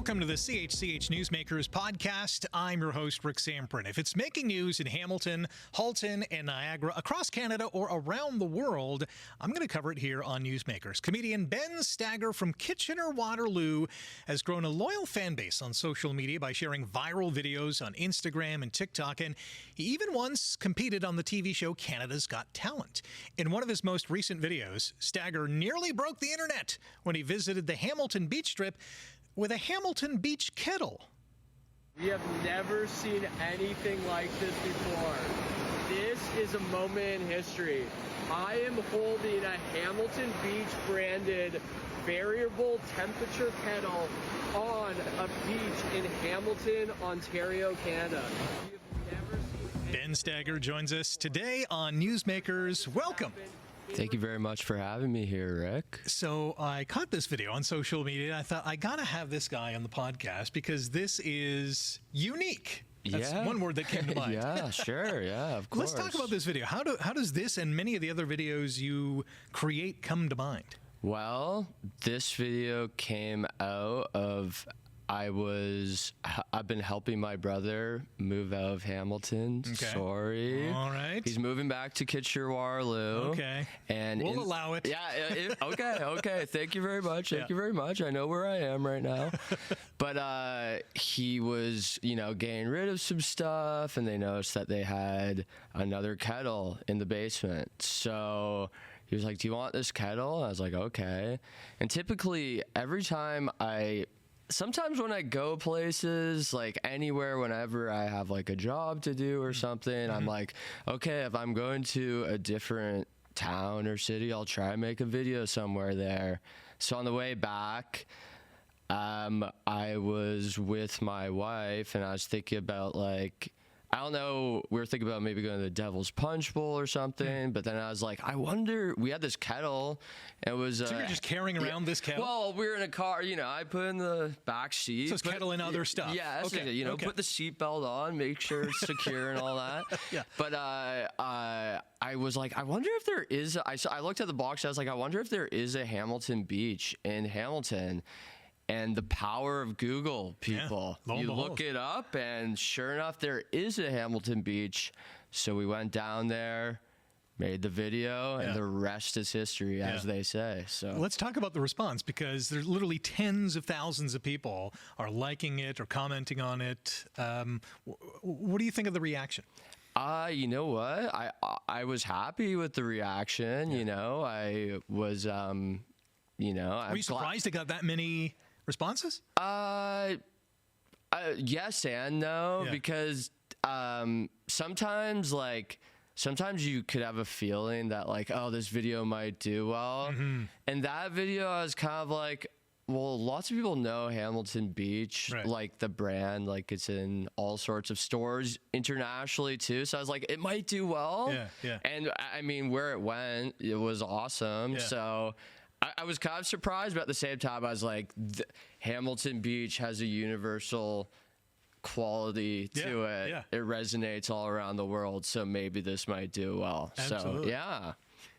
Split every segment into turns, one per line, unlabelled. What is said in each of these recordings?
Welcome to the CHCH Newsmakers podcast. I'm your host, Rick Samprin. If it's making news in Hamilton, Halton, and Niagara, across Canada, or around the world, I'm going to cover it here on Newsmakers. Comedian Ben Stagger from Kitchener-Waterloo has grown a loyal fan base on social media by sharing viral videos on Instagram and TikTok, and he even once competed on the TV show Canada's Got Talent. In one of his most recent videos, Stagger nearly broke the internet when he visited the Hamilton beach strip with a Hamilton Beach kettle.
We have never seen anything like this before. This is a moment in history. I am holding a Hamilton Beach branded variable temperature kettle on a beach in Hamilton, Ontario, Canada. We have never seen
Ben Stagger joins us today on Newsmakers. Welcome.
Thank you very much for having me here, Rick.
So I caught this video on social media, and I thought, I got to have this guy on the podcast because this is unique. That's one word that came to mind.
Yeah, sure. Yeah, of course.
Let's talk about this video. How does this and many of the other videos you create come to mind?
Well, this video came out of I've been helping my brother move out of Hamilton.
Okay.
Sorry.
All right.
He's moving back to Kitchener-Waterloo.
Okay.
And
we'll allow it.
Yeah. Okay. Thank you very much. Thank you very much. I know where I am right now. But he was, getting rid of some stuff, and they noticed that they had another kettle in the basement. So he was like, "Do you want this kettle?" I was like, "Okay." And typically, sometimes when I go places, like anywhere, whenever I have like a job to do or something, I'm like, okay, if I'm going to a different town or city, I'll try and make a video somewhere there. So on the way back, I was with my wife and I was thinking about I don't know, we were thinking about maybe going to the Devil's Punch Bowl or something, but then I was like, I wonder, we had this kettle, and it was...
So you're just carrying around this kettle?
Well, we were in a car, I put in the back seat.
So it's kettle and other stuff?
Yes,
okay.
Put the seatbelt on, make sure it's secure and all that.
Yeah.
But I was like, I wonder if there is... I looked at the box, I was like, I wonder if there is a Hamilton Beach in Hamilton. And the power of Google, people.
Yeah,
you look it up, and sure enough, there is a Hamilton Beach. So we went down there, made the video, and the rest is history, as they say. So
let's talk about the response, because there's literally tens of thousands of people are liking it or commenting on it. What do you think of the reaction?
You know what? I was happy with the reaction. I was, Were
you surprised it got that many responses?
Yes and no, because sometimes you could have a feeling that oh, this video might do well. And that video, I was kind of like, well, lots of people know Hamilton Beach, like the brand, it's in all sorts of stores internationally too. So I was like, it might do well.
Yeah.
And I mean, where it went, it was awesome.
Yeah.
So I was kind of surprised, but at the same time, I was like, Hamilton Beach has a universal quality to it.
Yeah.
It resonates all around the world, so maybe this might do well.
Absolutely.
So, yeah,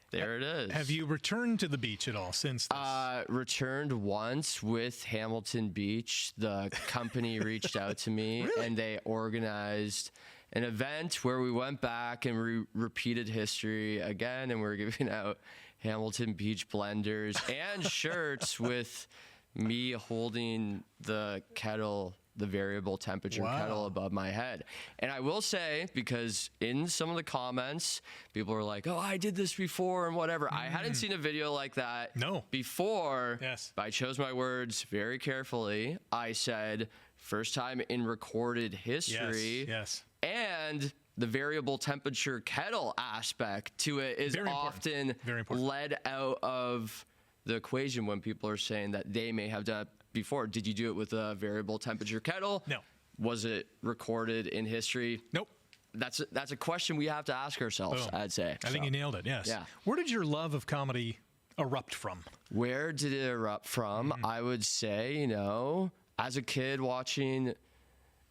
there it is.
Have you returned to the beach at all since this?
Returned once with Hamilton Beach. The company reached out to me,
Really?
and they organized an event where we went back and repeated history again, and we're giving out Hamilton Beach blenders and shirts with me holding the kettle, the variable temperature kettle above my head. And I will say, because in some of the comments, people were like, oh, I did this before and whatever. I hadn't seen a video like that before.
Yes.
But I chose my words very carefully. I said, first time in recorded history.
Yes.
And the variable temperature kettle aspect to it is often led out of the equation when people are saying that they may have done it before. Did you do it with a variable temperature kettle?
No.
Was it recorded in history?
Nope.
That's a question we have to ask ourselves,
Boom.
I'd say.
I think you nailed it, yes.
Yeah.
Where did your love of comedy erupt from?
Where did it erupt from? I would say, as a kid watching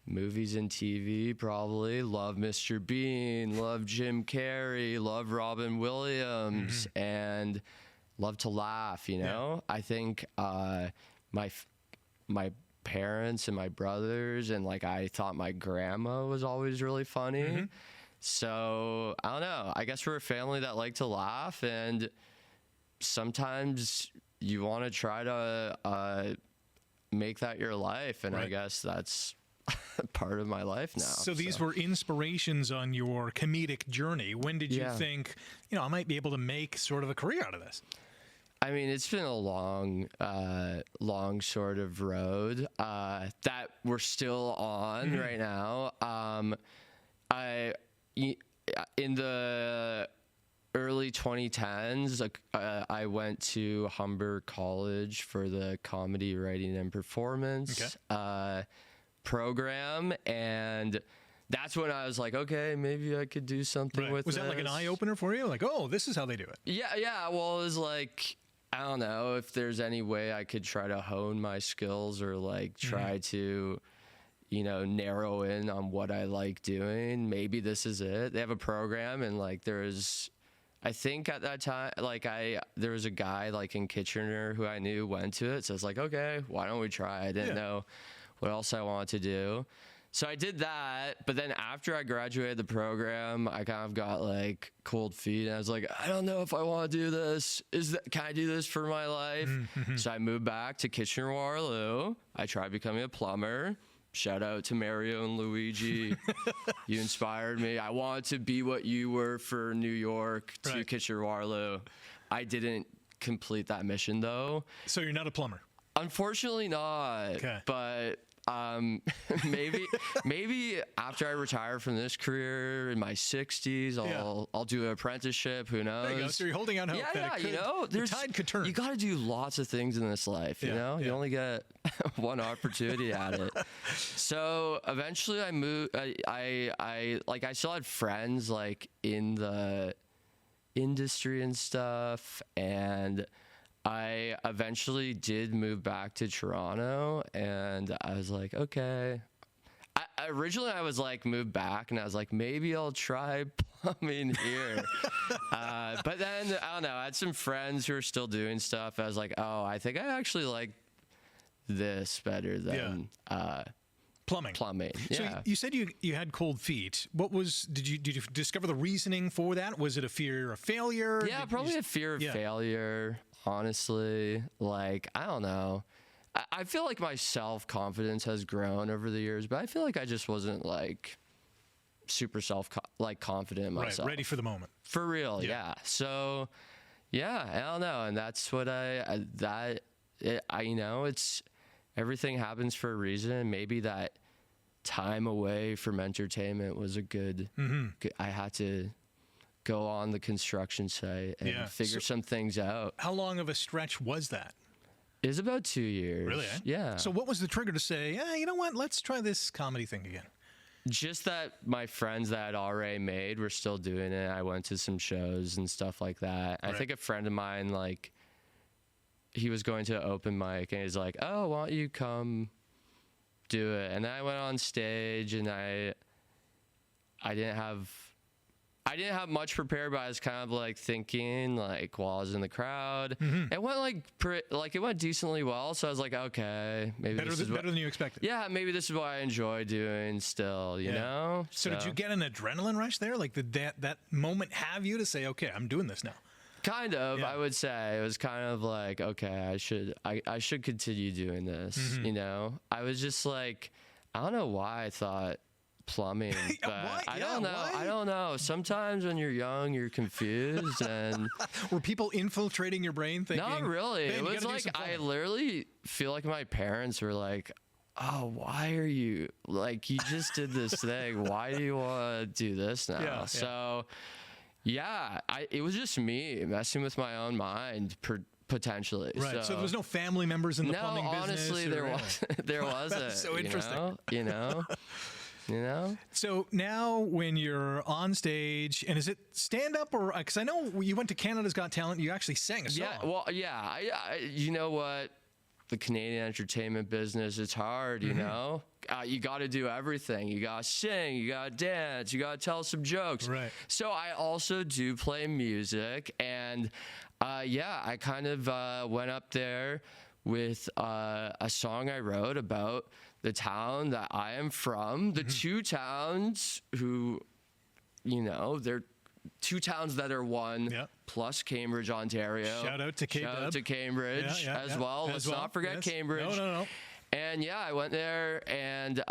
movies and TV, probably. Love Mr. Bean, love Jim Carrey, love Robin Williams, and love to laugh, I think my parents and my brothers, and like I thought my grandma was always really funny. So I don't know. I guess we're a family that like to laugh, and sometimes you want to try to make that your life, and I guess that's part of my life now.
So these were inspirations on your comedic journey. When did you think, I might be able to make sort of a career out of this?
I mean, it's been a long sort of road that we're still on right now. In the early 2010s, I went to Humber College for the comedy writing and performance program, and that's when I was like, okay, maybe I could do something with
Was
this.
that like an eye-opener for you? Like, oh, this is how they do it.
Yeah. Well, it was like, I don't know if there's any way I could try to hone my skills or like try to, narrow in on what I like doing. Maybe this is it. They have a program, and like I think at that time, like there was a guy like in Kitchener who I knew went to it. So I was like, okay, why don't we try? I didn't know what else I wanted to do. So I did that, but then after I graduated the program, I kind of got like cold feet, and I was like, I don't know if I want to do this. Can I do this for my life? So I moved back to Kitchener-Waterloo. I tried becoming a plumber. Shout out to Mario and Luigi. You inspired me. I wanted to be what you were for New York to Kitchener-Waterloo. I didn't complete that mission though. So
you're not a plumber?
Unfortunately not. Okay. But maybe after I retire from this career in my 60s, I'll do an apprenticeship. Who knows?
There you go. So you're holding out hope. The tide could turn.
You got to do lots of things in this life. You only get one opportunity at it. So eventually, I moved. I still had friends like in the industry and stuff, and I eventually did move back to Toronto, and I was like, okay. Originally, I was like, moved back, and I was like, maybe I'll try plumbing here. But then, I don't know, I had some friends who are still doing stuff. I was like, oh, I think I actually like this better than
plumbing.
Yeah.
So you said you had cold feet. Did you discover the reasoning for that? Was it a fear of failure?
Yeah, probably a fear of failure. Honestly, like, I don't know. I feel like my self-confidence has grown over the years, but I feel like I just wasn't like super confident in myself.
Ready for the moment.
For real, yeah. So, yeah, I don't know, and that's what it's everything happens for a reason, and maybe that time away from entertainment was a good. I had to go on the construction site and figure some things out.
How long of a stretch was that?
It was about 2 years.
Really?
Yeah.
So what was the trigger to say, you know what, let's try this comedy thing again?
Just that my friends that I'd already made were still doing it. I went to some shows and stuff like that. I think a friend of mine, like, he was going to open mic, and he's like, oh, why don't you come do it? And then I went on stage, and I didn't have much prepared, but I was kind of like thinking, like, while I was in the crowd, it went it went decently well. So I was like, okay, maybe
better than you expected.
Yeah, maybe this is what I enjoy doing still, you know?
So did you get an adrenaline rush there? Like, did that moment have you to say, okay, I'm doing this now?
Kind of, I would say. It was kind of like, okay, I should continue doing this, you know? I was just like, I don't know why I thought plumbing, but I don't know. Why? I don't know. Sometimes when you're young, you're confused, and
were people infiltrating your brain thinking?
Not really. It was like I literally feel like my parents were like, "Oh, why are you like you just did this thing? Why do you want to do this now?" So, it was just me messing with my own mind. Potentially.
Right. So there was no family members in the plumbing business?
No, honestly, there wasn't.
So interesting.
You know? You know?
So now when you're on stage, and is it stand-up or... Because I know you went to Canada's Got Talent, you actually sang a song.
Yeah, well, you know what? The Canadian entertainment business, it's hard, you know? You got to do everything. You got to sing, you got to dance, you got to tell some jokes.
Right.
So I also do play music, and I kind of went up there with a song I wrote about the town that I am from, the two towns who, you know, they're two towns that are one, plus Cambridge, Ontario.
Shout out to
Shout out to Cambridge as well. Let's not forget Cambridge.
No.
And yeah, I went there and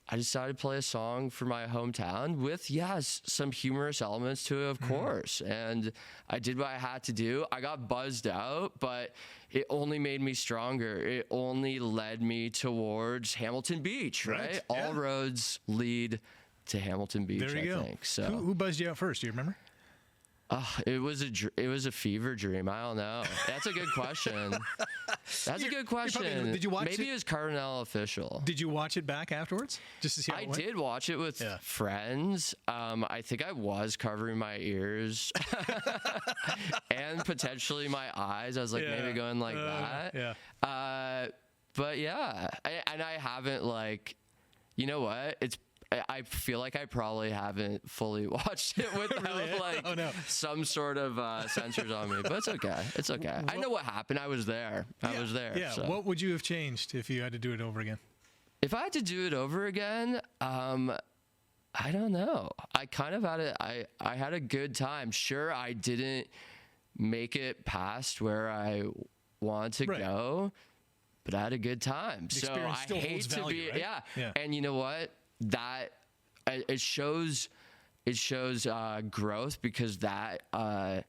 I decided to play a song for my hometown with, yes, some humorous elements to it, of course. And I did what I had to do. I got buzzed out, but it only made me stronger. It only led me towards Hamilton Beach, right? All roads lead to Hamilton Beach,
there you
I
go.
think. So
who buzzed you out first? Do you remember?
It was a fever dream. I don't know. That's a good question. That's a good question.
Did you watch
Maybe
it?
It was Cardinal Official.
Did you watch it back afterwards just to see how it went?
I did watch it with friends. I think I was covering my ears and potentially my eyes. I was like maybe going like that. But yeah, I haven't like, you know what? I feel like I probably haven't fully watched it without some sort of censors on me, but it's okay. It's okay. I know what happened. I was there. I was there.
Yeah.
So.
What would you have changed if you had to do it over again?
If I had to do it over again, I don't know. I kind of had I had a good time. Sure, I didn't make it past where I wanted to go, but I had a good time.
The
so I
still
hate to
value,
be
right?
And you know what? That it shows growth, because that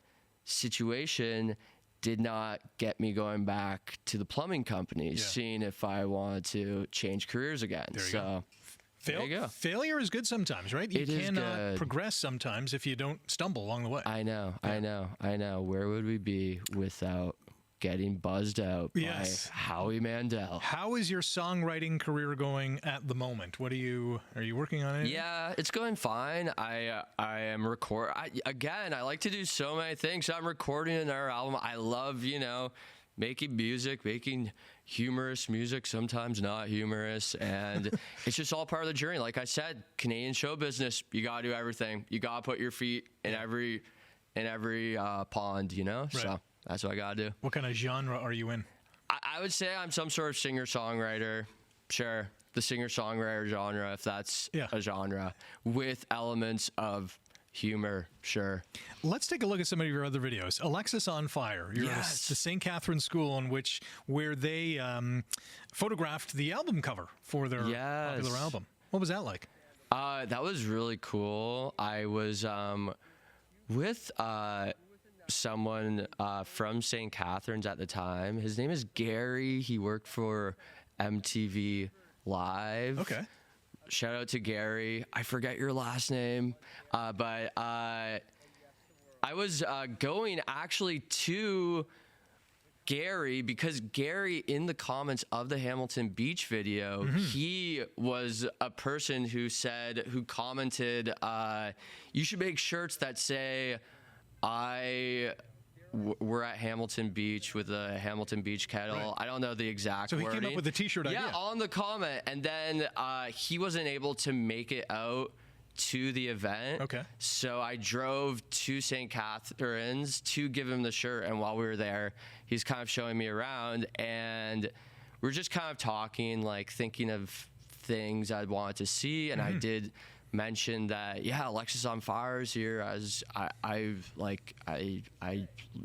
situation did not get me going back to the plumbing company, seeing if I wanted to change careers again. There you go.
Failure is good sometimes, right? You cannot progress sometimes if you don't stumble along the way.
I know. Where would we be without getting buzzed out by Howie Mandel?
How is your songwriting career going at the moment? Are you working on it?
Yeah, it's going fine. I am I like to do so many things. I'm recording another album. I love, making music, making humorous music, sometimes not humorous, and it's just all part of the journey. Like I said, Canadian show business, you gotta do everything. You gotta put your feet in every pond,
Right.
So that's what I gotta do.
What kind of genre are you in?
I would say I'm some sort of singer-songwriter. Sure, the singer-songwriter genre, if that's a genre, with elements of humor. Sure.
Let's take a look at some of your other videos. Alexis on Fire. You're at the St. Catherine's School, where they photographed the album cover for their popular album. What was that like?
That was really cool. I was with someone from St. Catherine's at the time. His name is Gary. He worked for MTV Live.
Okay.
Shout out to Gary. I forget your last name, but I was going actually to Gary because Gary, in the comments of the Hamilton Beach video, he was a person who commented, you should make shirts that say, we're at Hamilton Beach with a Hamilton Beach kettle.
Right.
I don't know the exact
wording. So he
wording.
came up with the t-shirt idea.
Yeah, on the comment. And then he wasn't able to make it out to the event.
Okay.
So I drove to St. Catherine's to give him the shirt. And while we were there, he's kind of showing me around. And we're just kind of talking, like thinking of things I'd wanted to see. And I did mention that Alexis on Fire is here, as I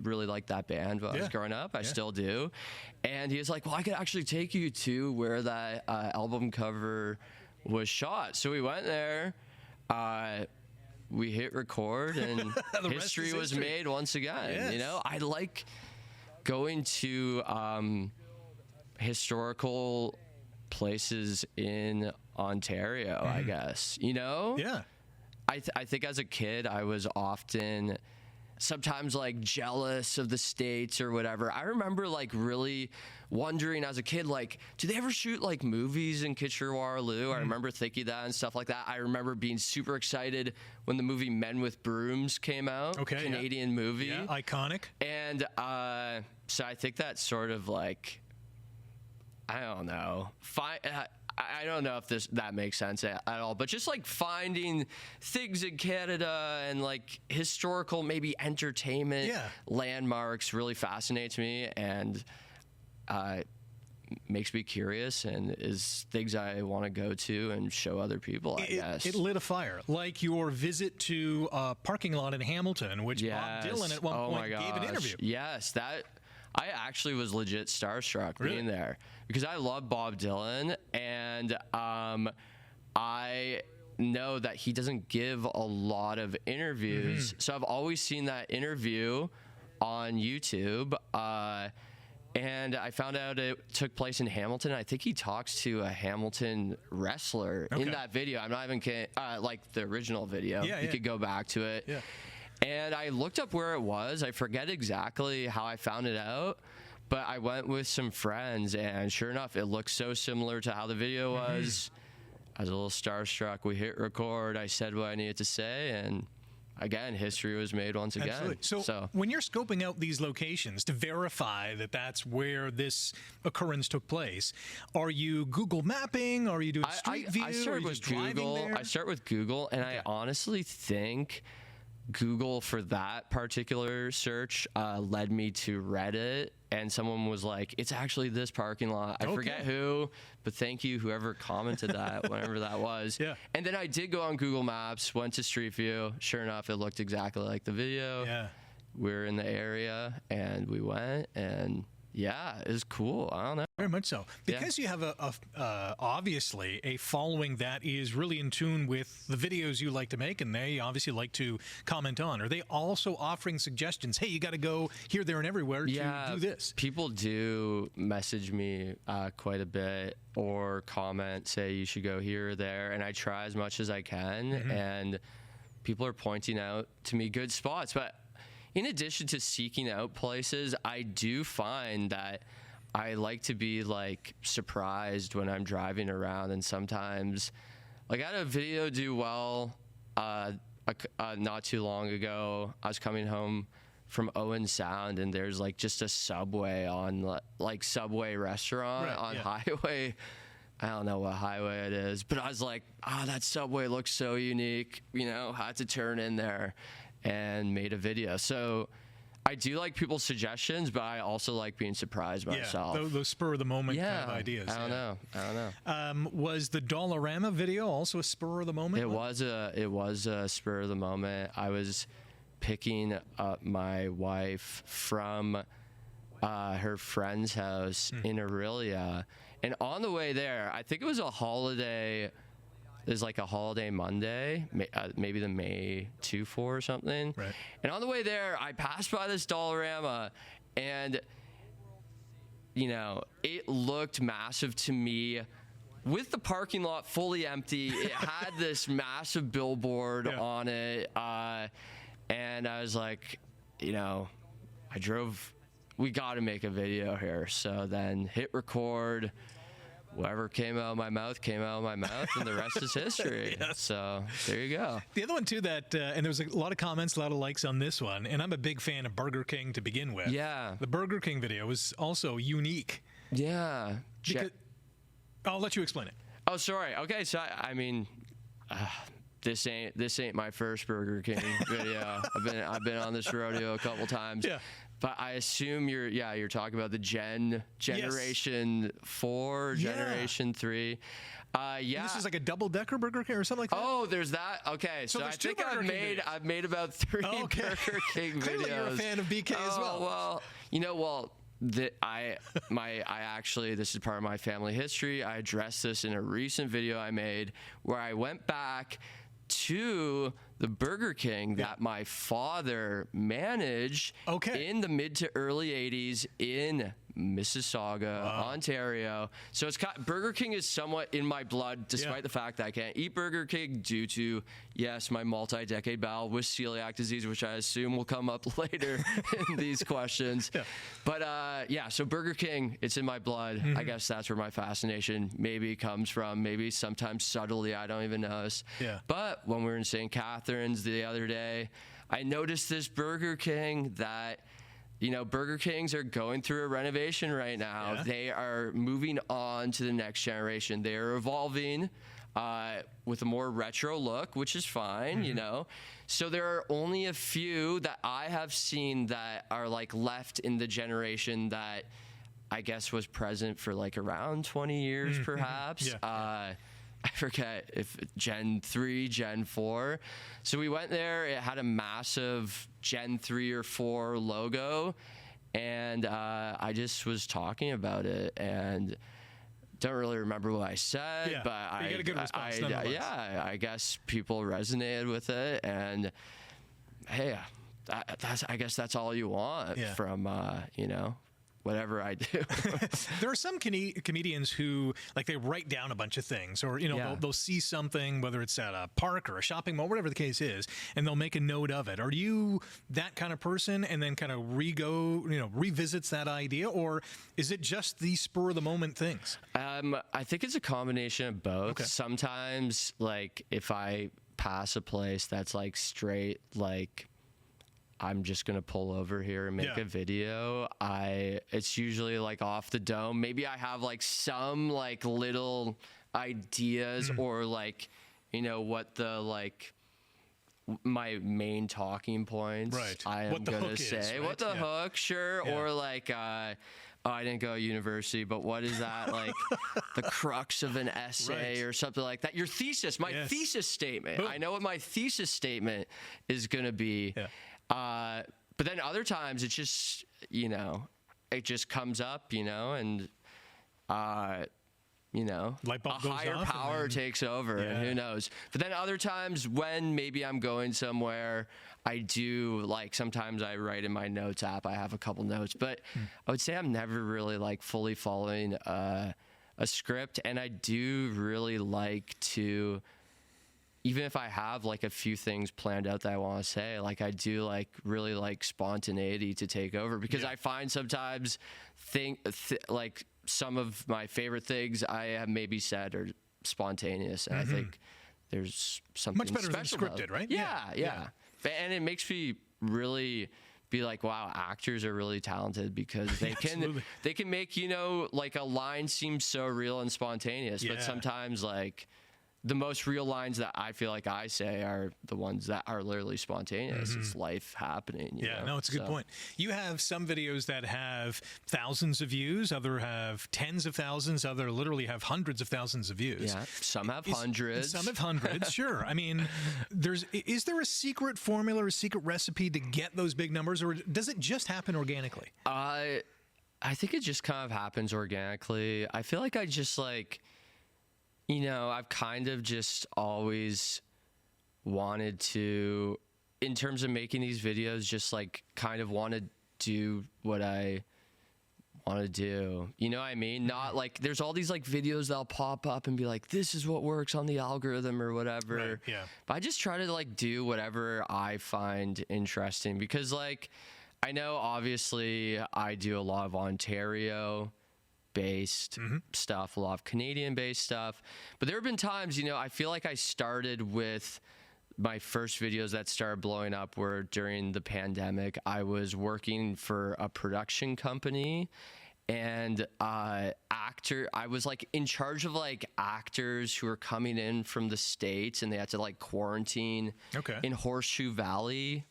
really liked that band when I was growing up. I still do. And he was like, well, I could actually take you to where that album cover was shot. So we went there, we hit record, and history was made once again. I like going to historical places in Ontario, I guess,
Yeah.
I think as a kid, I was often sometimes like jealous of the States or whatever. I remember like really wondering as a kid, like, do they ever shoot like movies in Kitchener-Waterloo? I remember thinking that and stuff like that. I remember being super excited when the movie Men with Brooms came out. Okay. Canadian movie.
Yeah, iconic.
And so I think that's sort of like, I don't know. I don't know if that makes sense at all, but just like finding things in Canada and like historical, maybe entertainment landmarks really fascinates me. And makes me curious and is things I want to go to and show other people, I guess.
It lit a fire, like your visit to a parking lot in Hamilton, which Bob Dylan at one point gave an interview.
Yes, that I actually was legit starstruck being there because I love Bob Dylan, and I know that he doesn't give a lot of interviews. So I've always seen that interview on YouTube. And I found out it took place in Hamilton. I think he talks to a Hamilton wrestler in that video. I'm not even kidding. Like the original video. You could go back to it. And I looked up where it was. I forget exactly how I found it out, but I went with some friends, and sure enough, it looked so similar to how the video was. I was a little starstruck. We hit record. I said what I needed to say, and again, history was made once again.
Absolutely. So when you're scoping out these locations to verify that that's where this occurrence took place, are you Google mapping? Are you doing Street View?
I start with Google. I start with Google, and I honestly think Google for that particular search led me to Reddit, and someone was like, it's actually this parking lot. I forget who, but thank you whoever commented that, whenever that was. And then I did go on Google Maps, went to Street View. Sure enough, it looked exactly like the video. We were in the area, and we went, and yeah, it was cool. I don't know.
Very much so. Because you have obviously a following that is really in tune with the videos you like to make, and they obviously like to comment on. Are they also offering suggestions? Hey, you got to go here, there, and everywhere to do this.
People do message me quite a bit or comment, say you should go here or there, and I try as much as I can, and people are pointing out to me good spots. But in addition to seeking out places, I do find that I like to be like surprised when I'm driving around, and sometimes, like, I had a video do well not too long ago. I was coming home from Owen Sound, and there's like just a Subway on like Subway restaurant on highway. I don't know what highway it is, but I was like, that Subway looks so unique, you know, had to turn in there and made a video. So I do like people's suggestions, but I also like being surprised myself.
Those spur of the moment kind of ideas.
I don't know.
Was the Dollarama video also a spur of the moment?
It was a spur of the moment. I was picking up my wife from her friend's house in Aurelia, and on the way there, I think it was a holiday. There's like a holiday Monday, maybe the May 2-4 or something. And on the way there, I passed by this Dollarama, and, you know, it looked massive to me. With the parking lot fully empty, it had this massive billboard on it. And I was like, you know, we got to make a video here. So then hit record. Whatever came out of my mouth came out of my mouth, and the rest is history. So there you go.
The other one too and there was a lot of comments, a lot of likes on this one, and I'm a big fan of Burger King to begin with. The Burger King video was also unique. I'll let you explain it.
Oh, sorry. Okay, so I mean, this ain't my first Burger King video. I've been on this rodeo a couple times. But I assume you're talking about the Generation 4, Generation 3.
This is like a double-decker Burger King or something like that?
Oh, there's that? Okay, so I think I've made about 3 Burger King videos.
Clearly you're a fan of BK as well.
Well, you know, I actually, this is part of my family history. I addressed this in a recent video I made where I went back to the Burger King that my father managed in the mid to early 80s in Mississauga, Ontario. So it's Burger King is somewhat in my blood, despite the fact that I can't eat Burger King due to, yes, my multi-decade battle with celiac disease, which I assume will come up later in these questions. But so Burger King, it's in my blood. I guess that's where my fascination maybe comes from. Maybe sometimes subtly, I don't even notice. But when we were in St. Catharines the other day, I noticed this Burger Ing that, you know, Burger Kings are going through a renovation right now. They are moving on to the next generation. They are evolving with a more retro look, which is fine, you know. So there are only a few that I have seen that are like left in the generation that I guess was present for like around 20 years, perhaps.
Yeah.
I forget if Gen 3, Gen 4. So we went there. It had a massive Gen 3 or 4 logo. And I just was talking about it and don't really remember what I said.
Yeah,
but
you got a good response nonetheless.
yeah, I guess people resonated with it. And hey, I guess that's all you want from, you know, whatever I do.
There are some comedians who, like, they write down a bunch of things, or, you know, they'll see something, whether it's at a park or a shopping mall, whatever the case is, and they'll make a note of it. Are you that kind of person and then kind of revisits that idea, or is it just the spur of the moment things?
I think it's a combination of both.
Okay.
Sometimes, like, if I pass a place that's like straight, like, I'm just gonna pull over here and make a video, it's usually like off the dome. Maybe I have like some like little ideas or like, you know, what the like my main talking points I am gonna say. What the hook, sure. Or like oh, I didn't go to university, but what is that, like the crux of an essay or something like that? Your thesis, my thesis statement. I know what my thesis statement is gonna be. But then other times it's just, you know, it just comes up, you know, and, you know,
light bulb
a higher power takes over and who knows. But then other times when maybe I'm going somewhere, I do, like, sometimes I write in my notes app, I have a couple notes, but I would say I'm never really like fully following a script. And I do really like to, even if I have like a few things planned out that I want to say, like I do like really like spontaneity to take over, because I find sometimes like some of my favorite things I have maybe said are spontaneous, and I think there's something
much better than scripted, right?
Yeah. And it makes me really be like, wow, actors are really talented, because they can make, you know, like a line seem so real and spontaneous, but sometimes like the most real lines that I feel like I say are the ones that are literally spontaneous. It's life happening. You know?
No, it's a good point. You have some videos that have thousands of views, other have tens of thousands, other literally have hundreds of thousands of views.
Yeah, some have hundreds.
Some have hundreds, sure. I mean, is there a secret formula or a secret recipe to get those big numbers, or does it just happen organically?
I think it just kind of happens organically. I feel like I just like, you know, I've kind of just always wanted to, in terms of making these videos, just like kind of want to do what I want to do. You know what I mean? Not like there's all these like videos that'll pop up and be like, this is what works on the algorithm or whatever.
Right, yeah.
But I just try to like do whatever I find interesting, because like I know obviously I do a lot of Ontario based stuff, a lot of Canadian based stuff, but there have been times, you know, I feel like I started with my first videos that started blowing up were during the pandemic. I was working for a production company, and I was like in charge of like actors who were coming in from the States, and they had to like quarantine in Horseshoe Valley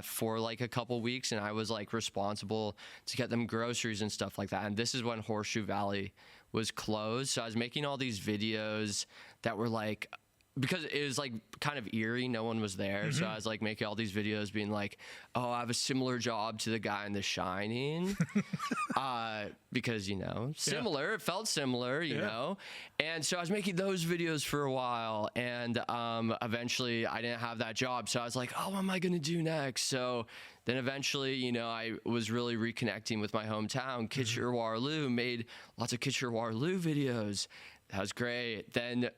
for like a couple weeks, and I was like responsible to get them groceries and stuff like that. And this is when Horseshoe Valley was closed, so I was making all these videos that were like, because it was like kind of eerie, no one was there, so I was like making all these videos being like, oh, I have a similar job to the guy in The Shining, because, you know, similar, it felt similar, you know, and so I was making those videos for a while, and eventually I didn't have that job, so I was like, oh, what am I gonna do next? So then eventually, you know, I was really reconnecting with my hometown, Kitchener-Waterloo, made lots of Kitchener-Waterloo videos. That was great. Then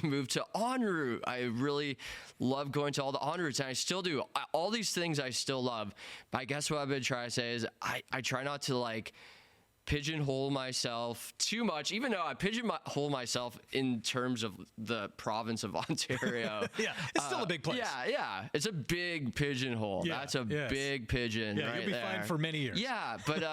moved to en route. I really love going to all the en routes, and I still do. All these things I still love. But I guess what I've been trying to say is I try not to like pigeonhole myself too much, even though I pigeonhole myself in terms of the province of Ontario.
It's still a big place.
Yeah. It's a big pigeonhole. That's a big pigeon right
you'll be
there.
fine for many years.
Yeah, but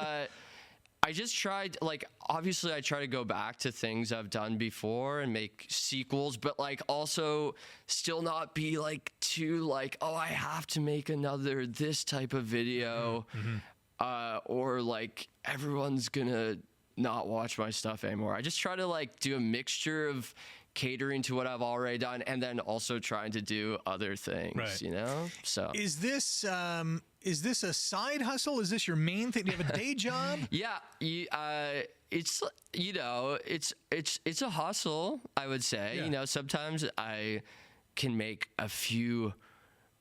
I just tried, like, obviously I try to go back to things I've done before and make sequels, but like also still not be like too like, oh, I have to make another this type of video. or like everyone's gonna not watch my stuff anymore. I just try to like do a mixture of catering to what I've already done and then also trying to do other things,
Right.
you know? So
Is this a side hustle? Is this your main thing? Do you have a day job?
yeah, it's, you know, it's a hustle, I would say.
Yeah.
You know, sometimes I can make a few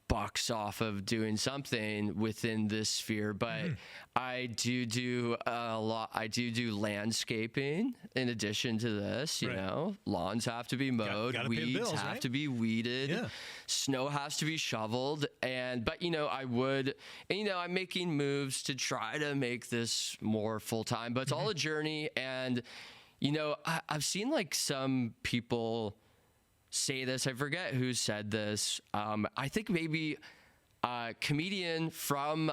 bucks off of doing something within this sphere, but I do a lot. I do landscaping in addition to this. You
Right.
know, lawns have to be mowed,
gotta pay the
weeds
bills,
have
right?
to be weeded,
Yeah.
snow has to be shoveled, but you know, I'm making moves to try to make this more full time, but it's all a journey. And you know, I've seen like some people say this. I forget who said this. I think maybe a comedian from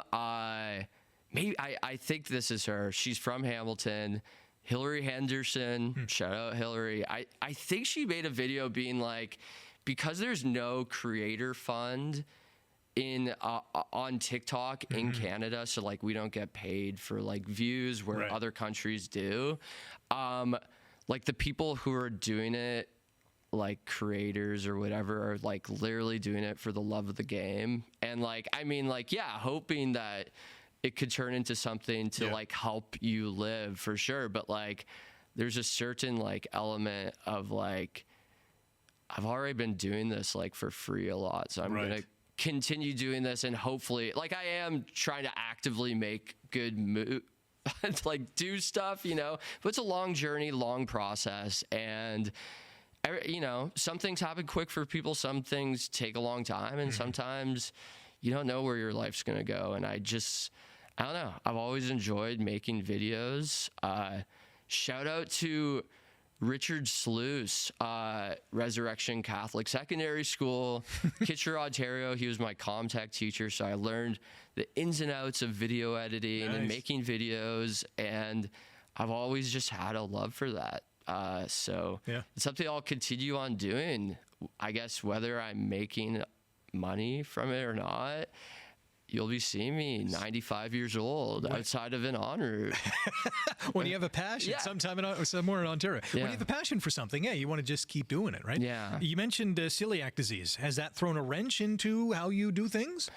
maybe I think this is her. She's from Hamilton. Hillary Henderson. Shout out Hillary. I think she made a video being like, because there's no creator fund in on TikTok in Canada, so like we don't get paid for like views where
Right.
other countries do. Like the people who are doing it, like creators or whatever, are like literally doing it for the love of the game. And like, I mean, like, yeah, hoping that it could turn into something to
Yeah.
like help you live for sure. But like, there's a certain like element of like, I've already been doing this like for free a lot. So I'm
Right.
going to continue doing this, and hopefully like I am trying to actively make good like do stuff, you know, but it's a long journey, long process. And you know, some things happen quick for people, some things take a long time, and sometimes you don't know where your life's going to go. And I don't know. I've always enjoyed making videos. Shout out to Richard Sluice, Resurrection Catholic Secondary School, Kitchener, Ontario. He was my comm tech teacher, so I learned the ins and outs of video editing and
Nice.
making videos, and I've always just had a love for that. So
Yeah.
it's something I'll continue on doing. I guess whether I'm making money from it or not, you'll be seeing me 95 years old outside of an honor.
When you have a passion,
Yeah.
somewhere in Ontario. When
Yeah.
you have a passion for something, yeah, you want to just keep doing it, right?
Yeah.
You mentioned celiac disease. Has that thrown a wrench into how you do things?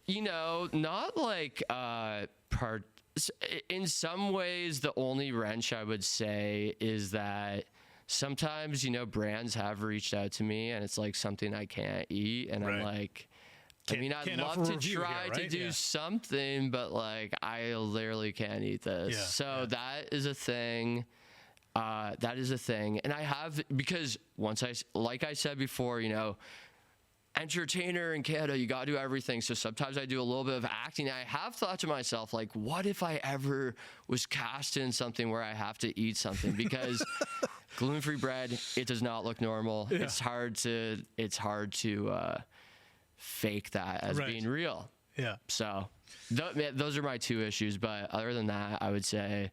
You know, not like in some ways, the only wrench I would say is that sometimes, you know, brands have reached out to me and it's like something I can't eat. And I'm
Right.
like, I mean, I'd
Can't offer
love
a
to
review
try
here,
to
right?
do
Yeah.
something, but like, I literally can't eat this.
Yeah,
So that is a thing. That is a thing. And I have, because like I said before, you know, entertainer in Canada, you got to do everything. So sometimes I do a little bit of acting. I have thought to myself, like, what if I ever was cast in something where I have to eat something? Because gluten-free bread, it does not look normal.
Yeah.
It's hard to fake that as
Right.
being real.
Yeah.
So those are my two issues. But other than that, I would say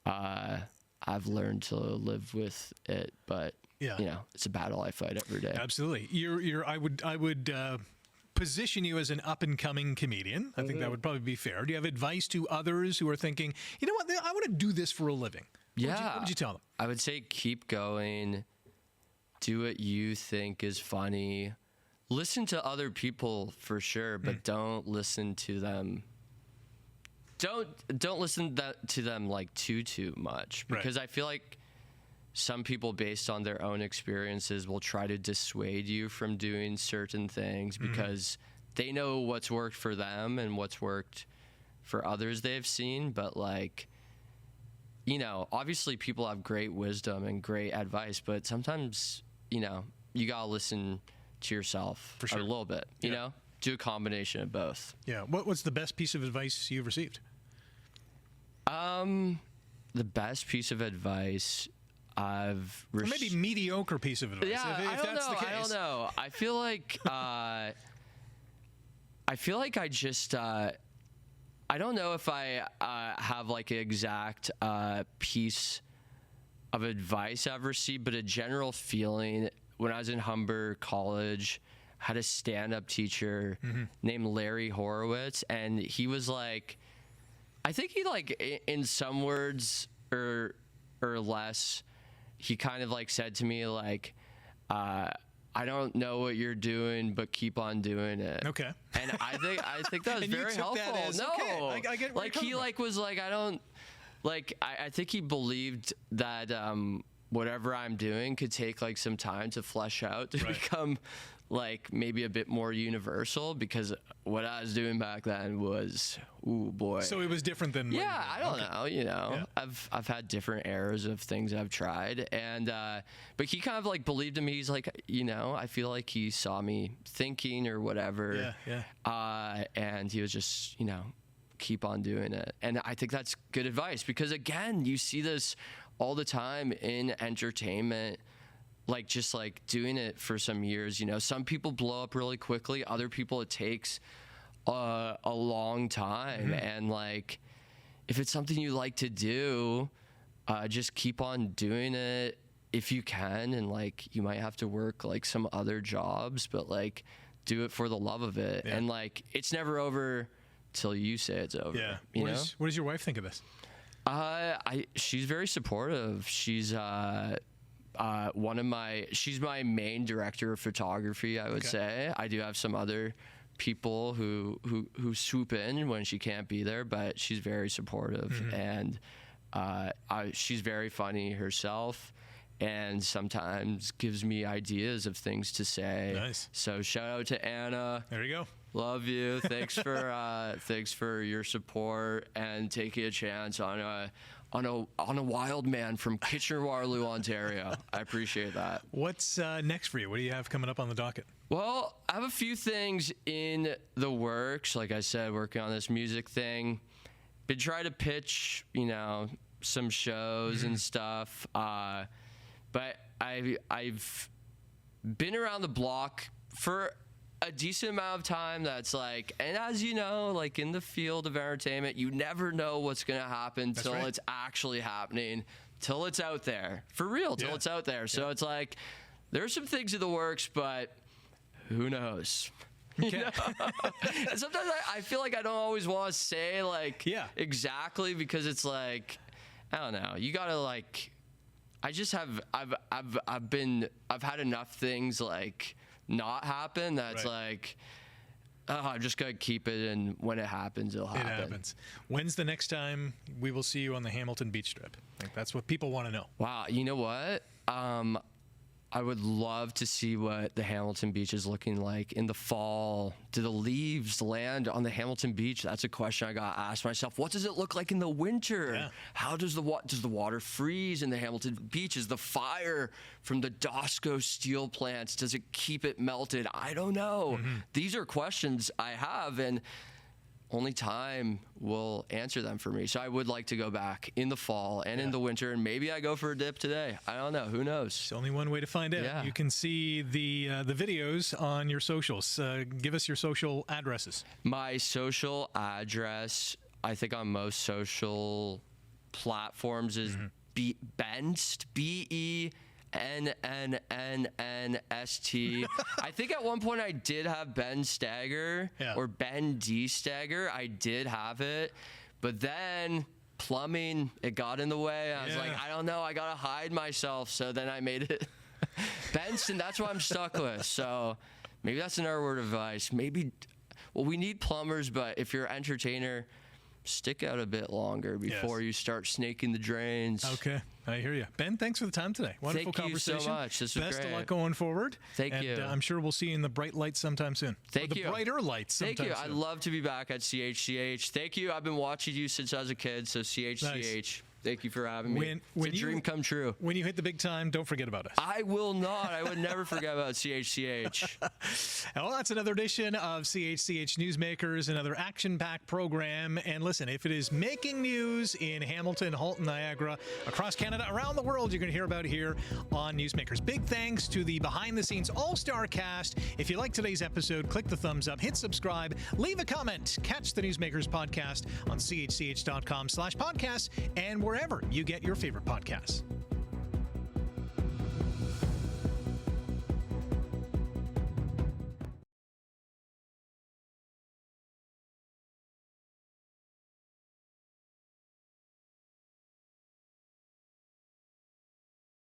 I've learned to live with it. But
Yeah.
you know, it's a battle I fight every day.
Absolutely. I would position you as an up and coming comedian. I think that would probably be fair. Do you have advice to others who are thinking, you know what, I want to do this for a living? What would you tell them?
I would say keep going. Do what you think is funny. Listen to other people for sure, but don't listen to them. Don't listen to them like too much,
Right.
because I feel like some people, based on their own experiences, will try to dissuade you from doing certain things because they know what's worked for them and what's worked for others they've seen. But like, you know, obviously people have great wisdom and great advice, but sometimes, you know, you gotta listen to yourself
For sure.
a little bit, you know, do a combination of both.
Yeah. What's the best piece of advice you've received?
The best piece of advice I've
Or maybe mediocre piece of advice.
Yeah,
if
I don't
that's
know.
the case.
I don't know. I feel like I just I don't know if I have like an exact piece of advice I've received, but a general feeling when I was in Humber College, had a stand-up teacher named Larry Horowitz, and he was like, I think he like in some words or less, he kind of like said to me like, I don't know what you're doing, but keep on doing it.
Okay.
And I think that was
And you
very
took
helpful.
that as,
No,
okay, I get where
like
you're
he
coming
like was like, I don't like. I think he believed that whatever I'm doing could take like some time to flesh out to become like maybe a bit more universal, because what I was doing back then was, ooh boy.
So it was different than
I don't know, you know.
Yeah.
I've had different eras of things I've tried, and but he kind of like believed in me. He's like, you know, I feel like he saw me thinking or whatever. And he was just, you know, keep on doing it. And I think that's good advice, because again, you see this all the time in entertainment. Like just like doing it for some years, you know, some people blow up really quickly. Other people, it takes a long time. And like, if it's something you like to do, just keep on doing it if you can. And like, you might have to work like some other jobs, but like do it for the love of it. And like, it's never over till you say it's over.
Yeah.
You know?
What does your wife think of this?
She's very supportive. She's, she's my main director of photography, I would say. I do have some other people who swoop in when she can't be there, but she's very supportive. And she's very funny herself, and sometimes gives me ideas of things to say.
Nice.
So shout out to Anna.
There you go.
Love you. Thanks for your support and taking a chance on a wild man from Kitchener-Waterloo, Ontario. I appreciate that.
What's next for you? What do you have coming up on the docket?
Well, I have a few things in the works. Like I said, working on this music thing. Been trying to pitch, you know, some shows and stuff. But I've been around the block for a decent amount of time. That's like, and as you know, like in the field of entertainment, you never know what's going to happen till it's actually happening, till it's out there for real, till it's out there. So it's like, there's some things in the works, but who knows?
Okay.
You know? And sometimes I feel like I don't always want to say like exactly, because it's like, I don't know, you gotta like, I just have, I've had enough things like not happen that's like, oh, I'm just gonna keep it, and when it happens, it'll happen. It
happens. When's the next time we will see you on the Hamilton Beach Strip? Like, that's what people want to know.
Wow, you know what? I would love to see what the Hamilton Beach is looking like in the fall. Do the leaves land on the Hamilton Beach? That's a question I got asked myself. What does it look like in the winter?
Yeah.
How does the water freeze in the Hamilton Beach? Is the fire from the Dosco steel plants, does it keep it melted? I don't know. These are questions I have, and only time will answer them for me. So I would like to go back in the fall and in the winter, and maybe I go for a dip today. I don't know. Who knows?
It's only one way to find out.
Yeah.
You can see the videos on your socials. Give us your social addresses.
My social address, I think on most social platforms, is Benst, BENNNNST. I think at one point I did have Ben Stagger or Ben D Stagger. I did have it, but then plumbing, it got in the way. I was like, I don't know, I gotta hide myself. So then I made it Benson. That's what I'm stuck with. So maybe that's another word of advice. Maybe, well, we need plumbers, but if you're an entertainer, stick out a bit longer before you start snaking the drains.
Okay, I hear you. Ben, thanks for the time today. Wonderful conversation.
Thank you so much. This was
Best
great.
of luck going forward.
Thank you.
And I'm sure we'll see you in the bright lights sometime soon.
Thank you.
The brighter lights sometime
Thank you.
soon.
I'd love to be back at CHCH. Thank you. I've been watching you since I was a kid, so CHCH. Nice. Thank you for having me. It's a dream come true.
When you hit the big time, don't forget about us.
I will not. I would never forget about CHCH.
Well, that's another edition of CHCH Newsmakers, another action-packed program. And listen, if it is making news in Hamilton, Halton, Niagara, across Canada, around the world, you're going to hear about it here on Newsmakers. Big thanks to the behind-the-scenes all-star cast. If you like today's episode, click the thumbs up, hit subscribe, leave a comment. Catch the Newsmakers podcast on chch.com/podcasts and wherever you get your favorite podcasts.